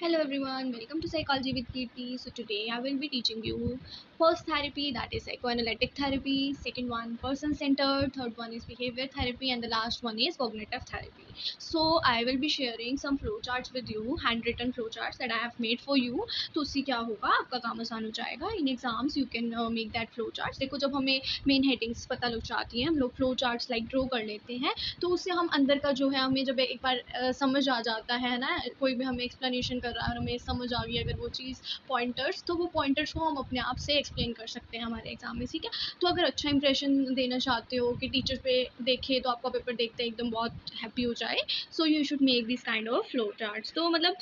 Hello everyone, welcome to Psychology with Kirti. So today I will be teaching you first therapy, that is psychoanalytic therapy, second one person centered, third one is behavior therapy, and the last one is cognitive therapy. So I will be sharing some flowcharts with you, handwritten flowcharts that I have made for you. तो उससे क्या होगा, आपका काम आसान हो जाएगा. In exams you can make that flowcharts. देखो जब हमें मेन हेडिंग्स पता लग जाती हैं, हम लोग flowcharts like ड्रॉ कर लेते हैं, तो उससे हम अंदर का जो है हमें जब एक बार समझ आ जाता है ना, कोई भी हमें एक्सप्लेनेशन कर रहा है और हमें समझ आ गई अगर वो चीज़ पॉइंटर्स, तो वो पॉइंटर्स को हम अपने आप से एक्सप्लेन कर सकते हैं हमारे एग्जाम में. ठीक है, तो अगर अच्छा इंप्रेशन देना चाहते हो कि टीचर पे देखे तो आपका पेपर देखते एकदम बहुत हैप्पी हो जाए, so you should make this kind of flow charts. तो मतलब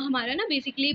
हमारा ना बेसिकली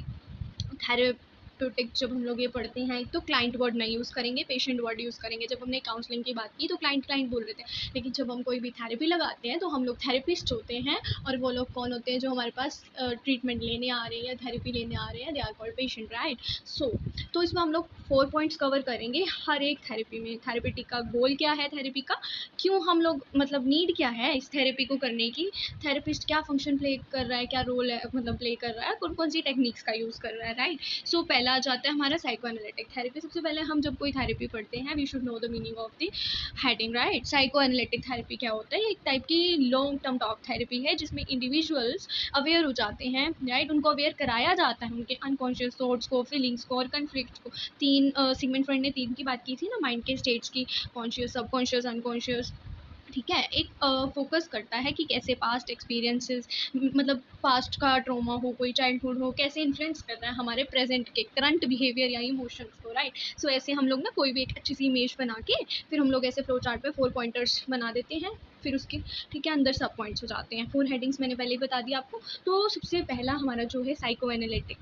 थेरेप्यूटिक जब हम लोग ये पढ़ते हैं तो क्लाइंट वर्ड नहीं यूज़ करेंगे, पेशेंट वर्ड यूज़ करेंगे. जब हमने काउंसलिंग की बात की तो क्लाइंट क्लाइंट बोल रहे थे, लेकिन जब हम कोई भी थेरेपी लगाते हैं तो हम लोग थेरेपिस्ट होते हैं, और वो लोग कौन होते हैं जो हमारे पास ट्रीटमेंट लेने आ रहे हैं या थेरेपी लेने आ रहे हैं, they are called patient, right. So तो इसमें हम लोग 4 पॉइंट्स कवर करेंगे हर एक थेरेपी में. थेरेपेटिक का गोल क्या है, थेरेपी का क्यों हम लोग मतलब नीड क्या है इस थेरेपी को करने की, थेरेपिस्ट क्या फंक्शन प्ले कर रहा है, क्या रोल है मतलब प्ले कर रहा है, कौन कौन सी टेक्निक्स का यूज़ कर रहा है, राइट. सो पहला आ जाता है हमारा साइकोएनालिटिक थेरेपी. सबसे पहले हम जब कोई थेरेपी पढ़ते हैं we should know the meaning of the heading, right. Psychoanalytic therapy क्या होता है, एक टाइप की लॉन्ग टर्म टॉक थेरेपी है जिसमें इंडिविजुअल्स अवेयर हो जाते हैं, राइट. उनको अवेयर कराया जाता है उनके अनकॉन्शियस थॉट्स को, फीलिंग्स को और कन्फ्लिक्ट को. तीन सिगमंड फ्रॉइड ने 3 की बात की थी ना, माइंड के स्टेट्स की, कॉन्शियस, सबकॉन्शियस, अनकॉन्शियस. ठीक है, एक फोकस करता है कि कैसे पास्ट एक्सपीरियंसेस, मतलब पास्ट का ट्रॉमा हो, कोई चाइल्डहुड हो, कैसे इन्फ्लुएंस कर रहा है हमारे प्रेजेंट के करंट बिहेवियर या इमोशंस को, राइट. सो ऐसे हम लोग ना कोई भी एक अच्छी सी इमेज बना के फिर हम लोग ऐसे फ्लो चार्ट पे 4 पॉइंटर्स बना देते हैं, फिर उसके ठीक है अंदर सब पॉइंट्स हो जाते हैं. 4 हेडिंग्स मैंने पहले ही बता दिया आपको. तो सबसे पहला हमारा जो है psycho analytic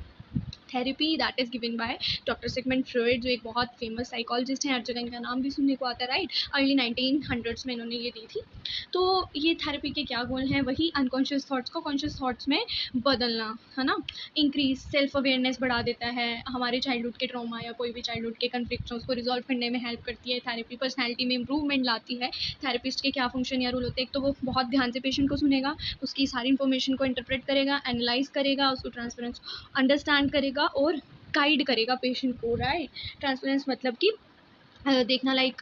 therapy, that is given by doctor Sigmund Freud, जो एक बहुत फेमस साइकोलॉजिस्ट हैं, हर जगह इनका नाम भी सुनने को आता है, राइट. अर्ली 1900s में इन्होंने ये दी थी. तो ये थेरेपी के क्या गोल हैं, वही अनकॉन्शियस थॉट्स को कॉन्शियस थॉट्स में बदलना, है ना. इंक्रीज सेल्फ अवेयरनेस बढ़ा देता है, हमारे चाइल्डहुड के ट्रॉमा या कोई भी चाइल्डहुड के कन्फ्लिक्ट उसको रिजॉल्व करने में हेल्प करती है थेरेपी. पर्सनैलिटी में इंप्रूवमेंट लाती है. थेरेपिस्ट के क्या फंक्शन या रोल होते हैं, एक तो वो बहुत ध्यान से पेशेंट को सुनेगा, उसकी सारी इन्फॉर्मेशन को इंटरप्रेट करेगा, एनालाइज करेगा, उसको ट्रांसपेरेंस अंडरस्टैंड करेगा और गाइड करेगा पेशेंट को, राइट. ट्रांसपेरेंस मतलब कि देखना, लाइक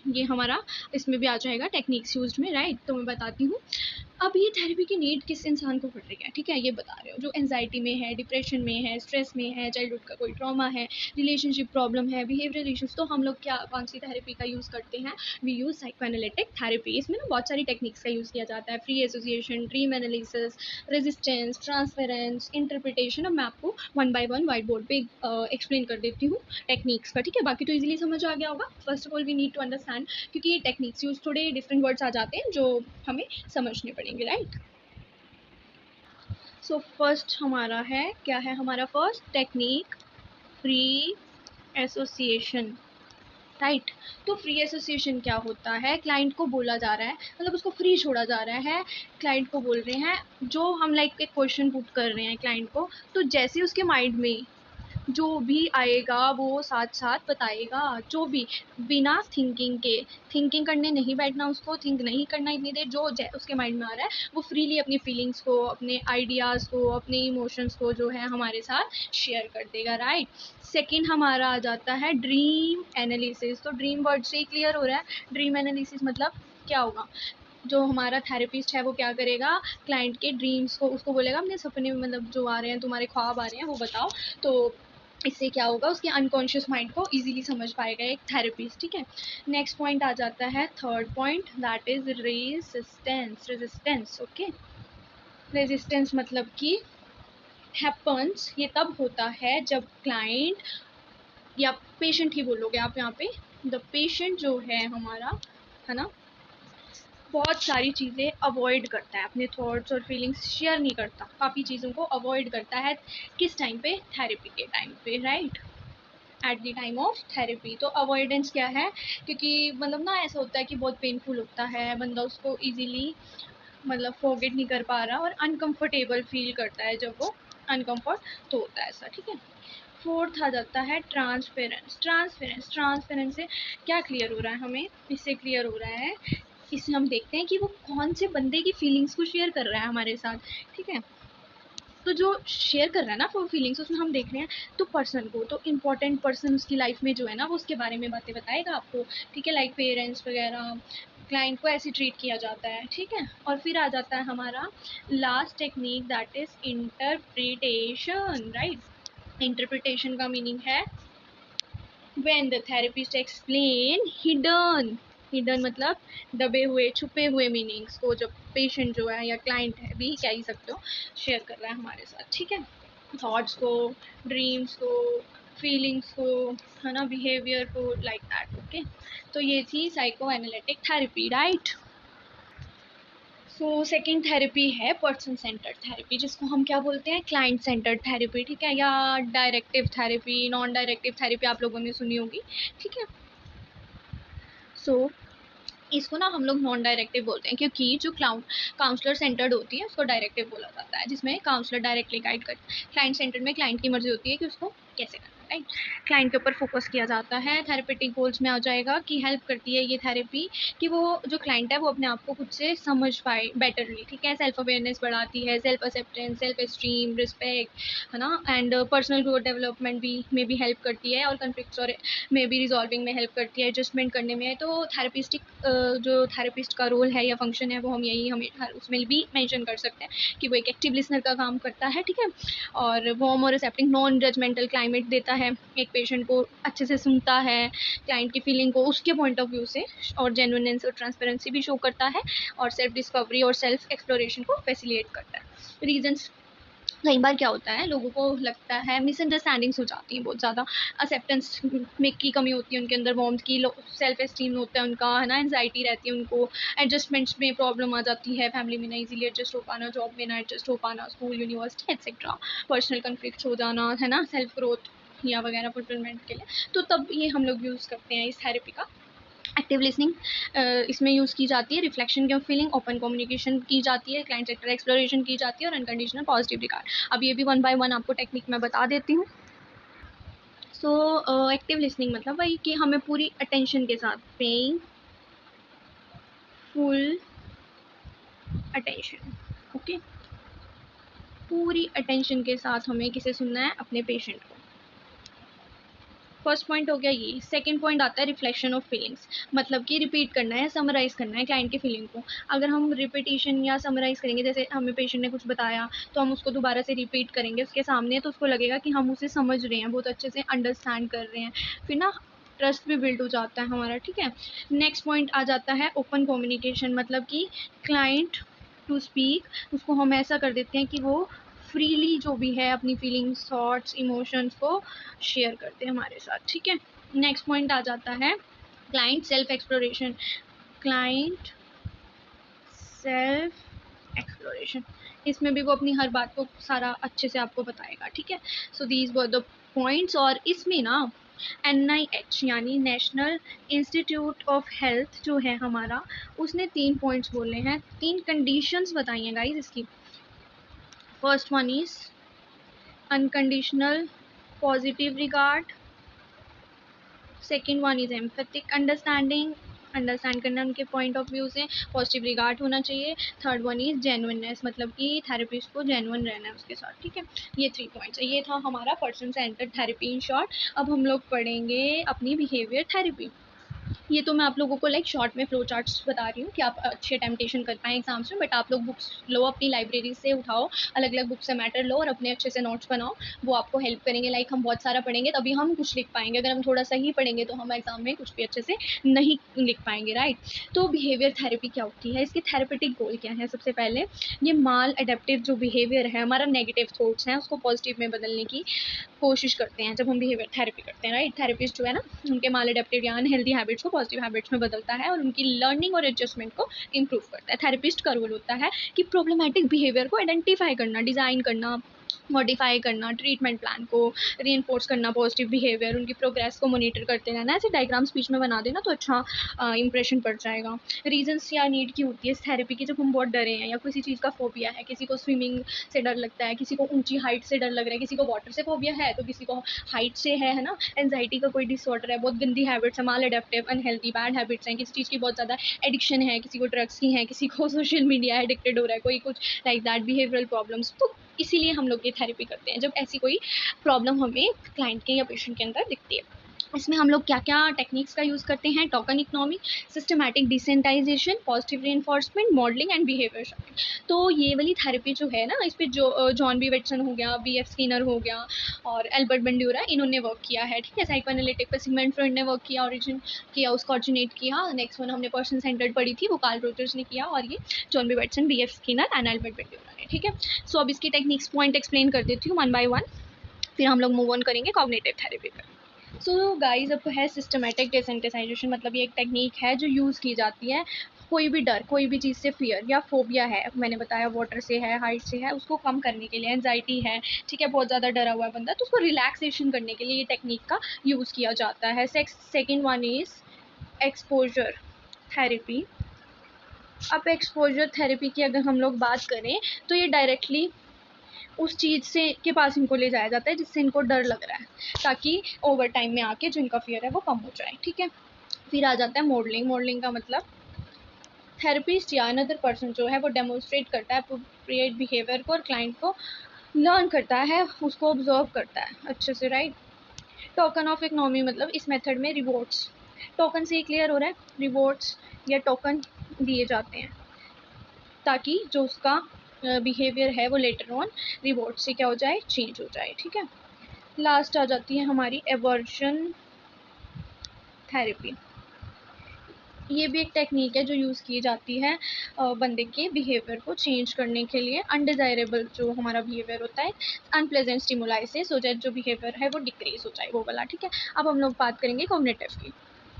ये हमारा इसमें भी आ जाएगा टेक्निक्स यूज्ड में, राइट. तो मैं बताती हूँ. अब ये थेरेपी की नीड किस इंसान को पड़ रही है, ठीक है, ये बता रहे हो. जो एंजाइटी में है, डिप्रेशन में है, स्ट्रेस में है, चाइल्डहुड का कोई ट्रॉमा है, रिलेशनशिप प्रॉब्लम है, बिहेवियरल इश्यूज, तो हम लोग क्या कौन सी थेरेपी का यूज़ करते हैं, वी यूज़ साइकोएनालिटिक थेरेपी. इसमें ना बहुत सारी टेक्निक्स का यूज़ किया जाता है, free association, dream analysis, resistance, transference, interpretation. अब मैं आपको 1 बाय 1 व्हाइट बोर्ड पे एक्सप्लेन कर देती हूँ टेक्निक्स का, ठीक है. बाकी तो इजीली समझ आ गया होगा. First of all we need to understand, क्योंकि टेक्निक्स यूज थोड़े डिफरेंट वर्ड्स आ जाते हैं जो हमें समझने पड़ेंगे, राइट. सो फर्स्ट हमारा है, क्या है हमारा first technique, free association, right. तो फ्री एसोसिएशन क्या होता है, क्लाइंट को बोला जा रहा है, मतलब उसको फ्री छोड़ा जा रहा है. क्लाइंट को बोल रहे हैं, जो हम लाइक एक क्वेश्चन पुट कर रहे हैं क्लाइंट को, तो जैसे उसके माइंड में जो भी आएगा वो साथ साथ बताएगा, जो भी, बिना थिंकिंग के. थिंकिंग करने नहीं बैठना, उसको थिंक नहीं करना इतनी देर. जो उसके माइंड में आ रहा है वो फ्रीली अपनी फीलिंग्स को, अपने आइडियाज़ को, अपने इमोशंस को जो है हमारे साथ शेयर कर देगा, राइट. सेकेंड हमारा आ जाता है ड्रीम एनालिसिस. तो ड्रीम वर्ड से ही क्लियर हो रहा है, ड्रीम एनालिसिस मतलब क्या होगा. जो हमारा थेरेपिस्ट है वो क्या करेगा, क्लाइंट के ड्रीम्स को उसको बोलेगा, अपने सपने में मतलब जो आ रहे हैं, तुम्हारे ख्वाब आ रहे हैं वो बताओ. तो इससे क्या होगा, उसके अनकॉन्शियस माइंड को इजीली समझ पाएगा एक थेरेपिस्ट, ठीक है. नेक्स्ट पॉइंट आ जाता है third point, that is resistance. Resistance, okay. Resistance मतलब कि हैपन्स, ये तब होता है जब क्लाइंट या पेशेंट ही बोलोगे आप यहाँ पे, द पेशेंट जो है हमारा, है ना, बहुत सारी चीज़ें अवॉइड करता है, अपने थॉट्स और फीलिंग्स शेयर नहीं करता, काफ़ी चीज़ों को अवॉइड करता है. किस टाइम पे, थेरेपी के टाइम पे, right, at the time of therapy. तो अवॉइडेंस क्या है, क्योंकि मतलब ना ऐसा होता है कि बहुत पेनफुल होता है, बंदा उसको इजीली मतलब फॉरगेट नहीं कर पा रहा और अनकंफर्टेबल फील करता है जब वो अनकंफर्ट तो होता है ऐसा, ठीक है. फोर्थ आ जाता है ट्रांसपेरेंस. ट्रांसपेरेंस, ट्रांसपेरेंस से क्या क्लियर हो रहा है हमें, इससे क्लियर हो रहा है, इसमें हम देखते हैं कि वो कौन से बंदे की फीलिंग्स को शेयर कर रहा है हमारे साथ, ठीक है. तो जो शेयर कर रहा है ना वो फीलिंग्स, उसमें हम देख रहे हैं तो पर्सन को, तो इम्पोर्टेंट पर्सन उसकी लाइफ में जो है ना वो उसके बारे में बातें बताएगा आपको, ठीक है, लाइक पेरेंट्स वगैरह, क्लाइंट को ऐसे ट्रीट किया जाता है, ठीक है। और फिर आ जाता है हमारा last technique, that is interpretation, right. Interpretation का मीनिंग है when the therapist explain hidden मतलब दबे हुए छुपे हुए मीनिंग्स को, जब पेशेंट जो है या क्लाइंट है भी कह ही सकते हो, शेयर कर रहा है हमारे साथ, ठीक है, थॉट्स को, ड्रीम्स को, फीलिंग्स को, है ना, बिहेवियर को, लाइक दैट, ओके। तो ये थी psycho analytic therapy, right. So second therapy है पर्सन सेंटर्ड थेरेपी, जिसको हम क्या बोलते हैं, क्लाइंट सेंटर्ड थेरेपी, ठीक है, या directive therapy, non directive therapy आप लोगों ने सुनी होगी, ठीक है। सो इसको ना हम लोग नॉन डायरेक्टिव बोलते हैं, क्योंकि जो काउंसलर सेंटर्ड होती है उसको डायरेक्टिव बोला जाता है, जिसमें काउंसलर डायरेक्टली गाइड कर। क्लाइंट सेंटर्ड में क्लाइंट की मर्जी होती है कि उसको कैसे करना, राइट। क्लाइंट के ऊपर फोकस किया जाता है। थेरेपेटिक गोल्स में आ जाएगा कि हेल्प करती है ये थेरेपी कि वो जो क्लाइंट है वो अपने आप को खुद से समझ पाए बेटरली, ठीक है, सेल्फ अवेयरनेस बढ़ाती है, self acceptance, self esteem, respect, है ना, एंड पर्सनल ग्रोथ डेवलपमेंट भी में भी हेल्प करती है, और कन्फ्लिक्ट्स और में भी रिजॉल्विंग में हेल्प करती है, एडजस्टमेंट करने में। तो थेरेपिस्टिक जो थेरेपिस्ट का रोल है या फंक्शन है वो हम यही हमें उसमें भी मेंशन कर सकते हैं कि वो एक एक्टिव लिसनर का काम करता है, ठीक है, और वार्म और एक्सेप्टिंग नॉन जजमेंटल क्लाइमेट देता है, एक पेशेंट को अच्छे से सुनता है, क्लाइंट की फीलिंग को उसके पॉइंट ऑफ व्यू से, और जेन्युइननेस और ट्रांसपेरेंसी भी शो करता है, और सेल्फ डिस्कवरी और सेल्फ एक्सप्लोरेशन को फैसिलिटेट करता है। रीजंस, कई बार क्या होता है, लोगों को लगता है मिसअंडरस्टैंडिंग्स हो जाती हैं बहुत ज़्यादा, एक्सेप्टेंस में की कमी होती है उनके अंदर, वार्मथ की, सेल्फ एस्टीम होता है उनका, है ना, एंजाइटी रहती है उनको, एडजस्टमेंट्स में प्रॉब्लम आ जाती है, फैमिली में ना इजीली एडजस्ट हो पाना, जॉब में ना एडजस्ट हो पाना, school university etcetera, personal conflict हो जाना, है ना, सेल्फ ग्रोथ या वगैरह फुलफिलमेंट के लिए। तो तब ये हम लोग यूज़ करते हैं इस थेरेपी का। एक्टिव लिसनिंग इसमें यूज़ की जाती है, reflection of feeling, open communication की जाती है, क्लाइंट सेक्टर एक्सप्लोरेशन की जाती है, और अनकंडीशनल पॉजिटिव रिगार्ड। अब ये भी वन बाय वन आपको टेक्निक मैं बता देती हूँ। सो एक्टिव लिसनिंग मतलब वही कि हमें पूरी अटेंशन के साथ, पेइंग फुल अटेंशन, ओके, पूरी अटेंशन के साथ हमें किसे सुनना है, अपने पेशेंट को। फर्स्ट पॉइंट हो गया ये। सेकंड पॉइंट आता है रिफ्लेक्शन ऑफ फीलिंग्स, मतलब कि रिपीट करना है, समराइज करना है क्लाइंट की फीलिंग को। अगर हम रिपीटेशन या समराइज करेंगे, जैसे हमें पेशेंट ने कुछ बताया तो हम उसको दोबारा से रिपीट करेंगे उसके सामने, तो उसको लगेगा कि हम उसे समझ रहे हैं, बहुत अच्छे से अंडरस्टैंड कर रहे हैं, फिर ना ट्रस्ट भी बिल्ड हो जाता है हमारा, ठीक है। नेक्स्ट पॉइंट आ जाता है ओपन कम्युनिकेशन, मतलब कि क्लाइंट टू स्पीक, उसको हम ऐसा कर देते हैं कि वो फ्रीली जो भी है अपनी फीलिंग्स, थॉट्स, इमोशंस को शेयर करते हैं हमारे साथ, ठीक है। नेक्स्ट पॉइंट आ जाता है client self exploration, client self exploration, इसमें भी वो अपनी हर बात को सारा अच्छे से आपको बताएगा, ठीक है। So these were the points. और इसमें ना NIH यानी नेशनल इंस्टीट्यूट ऑफ हेल्थ जो है हमारा, उसने 3 पॉइंट्स बोले हैं, 3 कंडीशंस बताई हैं गाइस इसकी। First one is unconditional positive regard, second one is empathic understanding, understand करना उनके पॉइंट ऑफ व्यू से, पॉजिटिव रिगार्ड होना चाहिए, थर्ड वन इज जेन्युइननेस, मतलब कि थेरेपिस्ट को जेन्युइन रहना है उसके साथ, ठीक है। ये 3 पॉइंट्स है, ये था हमारा person centred therapy in short. अब हम लोग पढ़ेंगे अपनी बिहेवियर थेरेपी। ये तो मैं आप लोगों को लाइक शॉर्ट में फ्लो चार्ट्स बता रही हूँ कि आप अच्छे टेम्पटेशन कर पाएँ एग्जाम्स में, बट आप लोग बुक्स लो, अपनी लाइब्रेरी से उठाओ, अलग अलग बुक से मैटर लो और अपने अच्छे से नोट्स बनाओ, वो आपको हेल्प करेंगे। लाइक हम बहुत सारा पढ़ेंगे तभी हम कुछ लिख पाएंगे, अगर हम थोड़ा सा ही पढ़ेंगे तो हम एग्जाम में कुछ भी अच्छे से नहीं लिख पाएंगे, राइट। तो बिहेवियर थेरेपी क्या होती है, इसके थेरेपेटिक गोल क्या है, सबसे पहले ये माल अडेप्टिव जो बिहेवियर है हमारा, नेगेटिव थॉट्स हैं उसको पॉजिटिव में बदलने की कोशिश करते हैं जब हम बिहेवियर थेरेपी करते हैं, राइट। थेरेपिस्ट जो है ना, उनके माल अडेप्टिव या अनहेल्दी हैबिट्स को पॉजिटिव हैबिट्स में बदलता है और उनकी लर्निंग और एडजस्टमेंट को इंप्रूव करता है। थेरेपिस्ट का रोल होता है कि प्रॉब्लमैटिक बिहेवियर को आइडेंटिफाई करना, डिज़ाइन करना, मॉडिफाई करना, ट्रीटमेंट प्लान को रीइंफोर्स करना, पॉजिटिव बिहेवियर, उनकी प्रोग्रेस को मॉनिटर करते रहना। ऐसे डायग्राम स्पीच में बना देना तो अच्छा इंप्रेशन पड़ जाएगा। रीजंस या नीड की होती है इस थेरेपी की, जब हम बहुत डरे हैं या किसी चीज़ का फोबिया है, किसी को स्विमिंग से डर लगता है, किसी को ऊंची हाइट से डर लग रहा है, किसी को वाटर से फोबिया है, तो किसी को हाइट से है ना, एंजाइटी का कोई डिसऑर्डर है, बहुत गंदी हैबिट्स है, माल अडेप्टिव, अनहेल्दी, बैड हैबिट्स हैं, किसी चीज़ की बहुत ज़्यादा एडिक्शन है, किसी को ड्रग्स की है, किसी को सोशल मीडिया एडिक्टेड हो रहा है, कोई कुछ लाइक दैट बिहेवियरल प्रॉब्लम्स। तो इसीलिए हम लोग ये थेरेपी करते हैं जब ऐसी कोई प्रॉब्लम हमें क्लाइंट के या पेशेंट के अंदर दिखती है। इसमें हम लोग क्या क्या टेक्निक्स का यूज़ करते हैं, token economy, systematic desensitization, positive reinforcement, modelling and behaviour shaping. तो ये वाली थेरेपी जो है ना, इस पर जो जॉन बी वेटसन हो गया, बी एफ स्किनर हो गया और एल्बर्ट बंड्यूरा, इन्होंने वर्क किया है। ठीक है, साइकोएनालिटिक पर सिगमंड फ्रॉइड ने वर्क किया, ओरिजिन किया, उसको ऑरिजिनेट किया। नेक्स्ट वन हमने पर्सन सेंटर्ड पढ़ी थी, वो कार्ल रोजर्स ने किया, और ये John B Watson, B F Skinner and Albert Bandura ने। ठीक है, सो अब इसकी टेक्निक्स पॉइंट एक्सप्लेन कर देती हूँ वन बाय वन, फिर हम लोग मूव ऑन करेंगे कॉग्निटिव थेरेपी पर। सो गाइज, अब है सिस्टमेटिक डिसेंसिटाइजेशन, मतलब ये एक टेक्निक है जो यूज़ की जाती है कोई भी डर, कोई भी चीज़ से फियर या फोबिया है, मैंने बताया वाटर से है, हाइट से है, उसको कम करने के लिए, एंजाइटी है, ठीक है, बहुत ज़्यादा डरा हुआ है बंदा, तो उसको रिलैक्सेशन करने के लिए ये टेक्निक का यूज़ किया जाता है। Second one is exposure therapy. अब एक्सपोजर थेरेपी की अगर हम लोग बात करें तो ये डायरेक्टली उस चीज़ से के पास इनको ले जाया जाता है जिससे इनको डर लग रहा है, ताकि ओवर टाइम में आके जो इनका फियर है वो कम हो जाए। ठीक है, फिर आ जाता है मॉडलिंग। मॉडलिंग का मतलब थेरेपिस्ट या अनदर पर्सन जो है वो डेमोन्स्ट्रेट करता है अप्रोप्रिएट बिहेवियर को और क्लाइंट को लर्न करता है, उसको ऑब्जर्व करता है अच्छे से, राइट। टोकन ऑफ इकोनॉमी मतलब इस मेथड में रिवॉर्ड्स, टोकन से ही क्लियर हो रहा है, रिवॉर्ड्स या टोकन दिए जाते हैं ताकि जो उसका बिहेवियर है वो लेटर ऑन रिवॉर्ड से क्या हो जाए, चेंज हो जाए। ठीक है, लास्ट आ जाती है हमारी एवर्जन थेरेपी। ये भी एक टेक्निक है जो यूज़ की जाती है बंदे के बिहेवियर को चेंज करने के लिए, अनडिज़ायरेबल जो हमारा बिहेवियर होता है, अनप्लेजेंट स्टिमुलाई से, सो दैट जो बिहेवियर है वो डिक्रीज हो जाए, वो वाला। ठीक है, अब हम लोग बात करेंगे कॉग्निटिव की।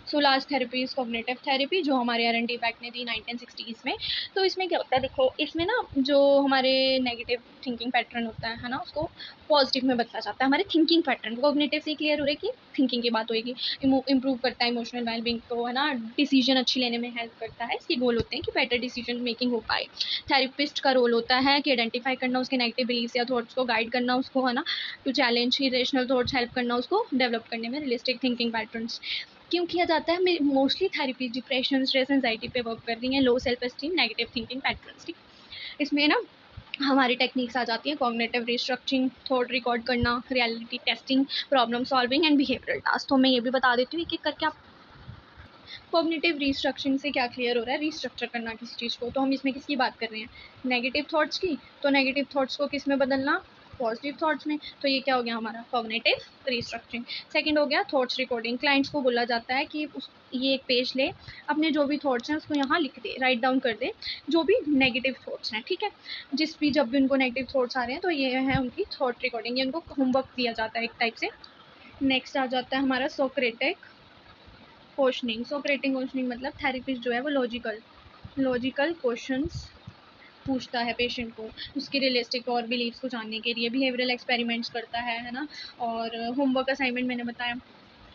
So last therapy is cognitive therapy, जो हमारे R&D बैक ने दी 1960s में। तो इसमें क्या होता है, देखो इसमें ना जो हमारे नेगेटिव थिंकिंग पैटर्न होता है ना, उसको पॉजिटिव में बदला जाता है। हमारे थिंकिंग पैटर्न कॉग्निटिव से क्लियर हो रहा है कि थिंकिंग की बात होगी, इम्प्रूव करता है इमोशनल वेलबींग को, है ना, डिसीजन अच्छी लेने में हेल्प करता है। इसके गोल होते हैं कि बेटर डिसीजन मेकिंग हो पाए। थेरेपिस्ट का रोल होता है कि आइडेंटिफाई करना उसके नेगेटिव बिलीव्स या थॉट्स को, गाइड करना उसको, है ना, to challenge irrational thoughts, help करना उसको डेवलप करने में रियलिस्टिक थिंकिंग पैटर्न्स। क्यों किया जाता है, mostly therapy depression, stress, anxiety पे वर्क कर रही हैं, low self esteem, negative thinking patterns. ठीक, इसमें ना हमारी टेक्निक्स आ जाती हैं कॉग्निटिव रिस्ट्रक्चरिंग, थॉट रिकॉर्ड करना, reality testing, problem solving and behavioural task. तो मैं ये भी बता देती हूँ एक एक करके आप। कॉग्निटिव रिस्ट्रक्चरिंग से क्या क्लियर हो रहा है, रिस्ट्रक्चर करना किसी चीज़ को, तो हम इसमें किसकी बात कर रहे हैं, नेगेटिव थॉट्स की। तो नेगेटिव थॉट्स को किस में बदलना, पॉजिटिव थॉट्स में। तो ये क्या हो गया हमारा कॉग्निटिव रिस्ट्रक्चरिंग। सेकंड हो गया थॉट्स रिकॉर्डिंग। क्लाइंट्स को बोला जाता है कि ये एक पेज ले, अपने जो भी थॉट्स हैं उसको यहाँ लिख दे, राइट डाउन कर दे, जो भी नेगेटिव थॉट्स हैं। ठीक है, जब भी उनको नेगेटिव थॉट्स आ रहे हैं तो ये है उनकी थॉट रिकॉर्डिंग, ये उनको होमवर्क दिया जाता है एक टाइप से। नेक्स्ट आ जाता है हमारा सोक्रेटिक क्वेश्चनिंग। सोक्रेटिक क्वेश्चनिंग मतलब थेरेपिस्ट जो है वो लॉजिकल क्वेश्चंस पूछता है पेशेंट को, उसके रियलिस्टिक और बिलीव्स को जानने के लिए। बिहेवियरल एक्सपेरिमेंट्स करता है ना। और होमवर्क असाइनमेंट मैंने बताया,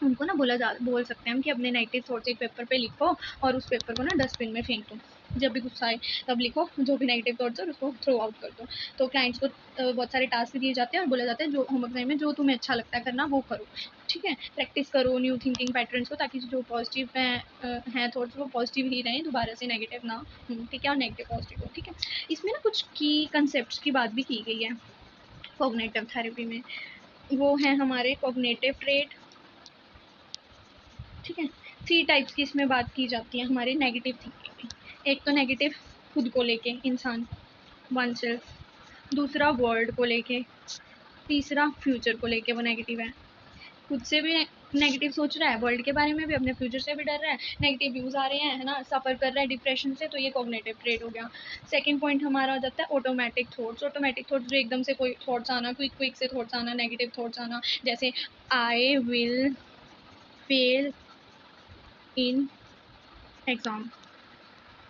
उनको ना बोल सकते हैं हम कि अपने नेगेटिव थॉट्स एक पेपर पे लिखो और उस पेपर को ना डस्टबिन में फेंक दो, जब भी गुस्सा आए तब लिखो जो भी नेगेटिव थॉट्स है और उसको थ्रो आउट कर दो। तो क्लाइंट्स को बहुत सारे टास्क दिए जाते हैं और बोला जाता है जो होमवर्क में जो तुम्हें अच्छा लगता है करना वो करो। ठीक है, प्रैक्टिस करो न्यू थिंकिंग पैटर्न्स को, ताकि जो पॉजिटिव हैं थॉट्स वो पॉजिटिव ही रहें, दोबारा से नेगेटिव ना। ठीक है, और नेगेटिव पॉजिटिव हो। ठीक है, इसमें ना कुछ की कंसेप्ट की बात भी की गई है कॉग्निटिव थेरेपी में, वो है हमारे कॉग्निटिव ट्रेट। ठीक है, 3 टाइप्स की इसमें बात की जाती है हमारे नेगेटिव थिंकिंग में। एक तो नेगेटिव खुद को लेके, इंसान, वन सेल्फ। दूसरा वर्ल्ड को लेके। तीसरा फ्यूचर को लेके, वो नेगेटिव है, खुद से भी नेगेटिव सोच रहा है, वर्ल्ड के बारे में भी, अपने फ्यूचर से भी डर रहा है, नेगेटिव व्यूज आ रहे हैं, है ना, सफ़र कर रहा है डिप्रेशन से, तो ये कॉग्निटिव ट्रेट हो गया। सेकंड पॉइंट हमारा आ जाता है ऑटोमेटिक थॉट्स। ऑटोमेटिक थॉट्स जो एकदम से कोई थॉट्स आना, क्विक से थॉट्स आना, नेगेटिव थॉट्स आना, जैसे I will fail in exam,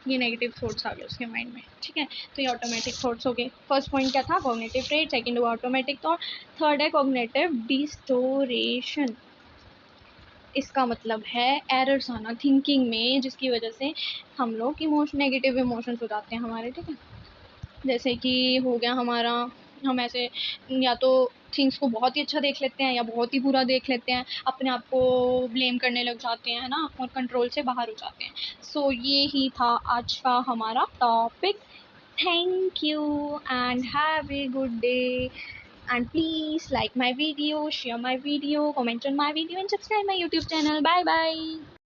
ये नेगेटिव थॉट्स आ गए उसके माइंड में। ठीक है, तो ये ऑटोमेटिक थॉट्स हो गए। फर्स्ट पॉइंट क्या था, कॉग्निटिव ट्रेट। सेकंड हुआ ऑटोमेटिक थॉट। थर्ड है कॉग्निटिव डिस्टोरेशन। इसका मतलब है एरर्स आना थिंकिंग में, जिसकी वजह से हम लोग नेगेटिव इमोशंस हो जाते हैं हमारे। ठीक है, जैसे कि हो गया हमारा, हम ऐसे या तो थिंग्स को बहुत ही अच्छा देख लेते हैं या बहुत ही बुरा देख लेते हैं, अपने आप को ब्लेम करने लग जाते हैं, है ना, और कंट्रोल से बाहर हो जाते हैं। सो ये ही था आज का हमारा topic. Thank you and have a good day. And please like my video, share my video, comment on my video, and subscribe my YouTube channel. Bye bye.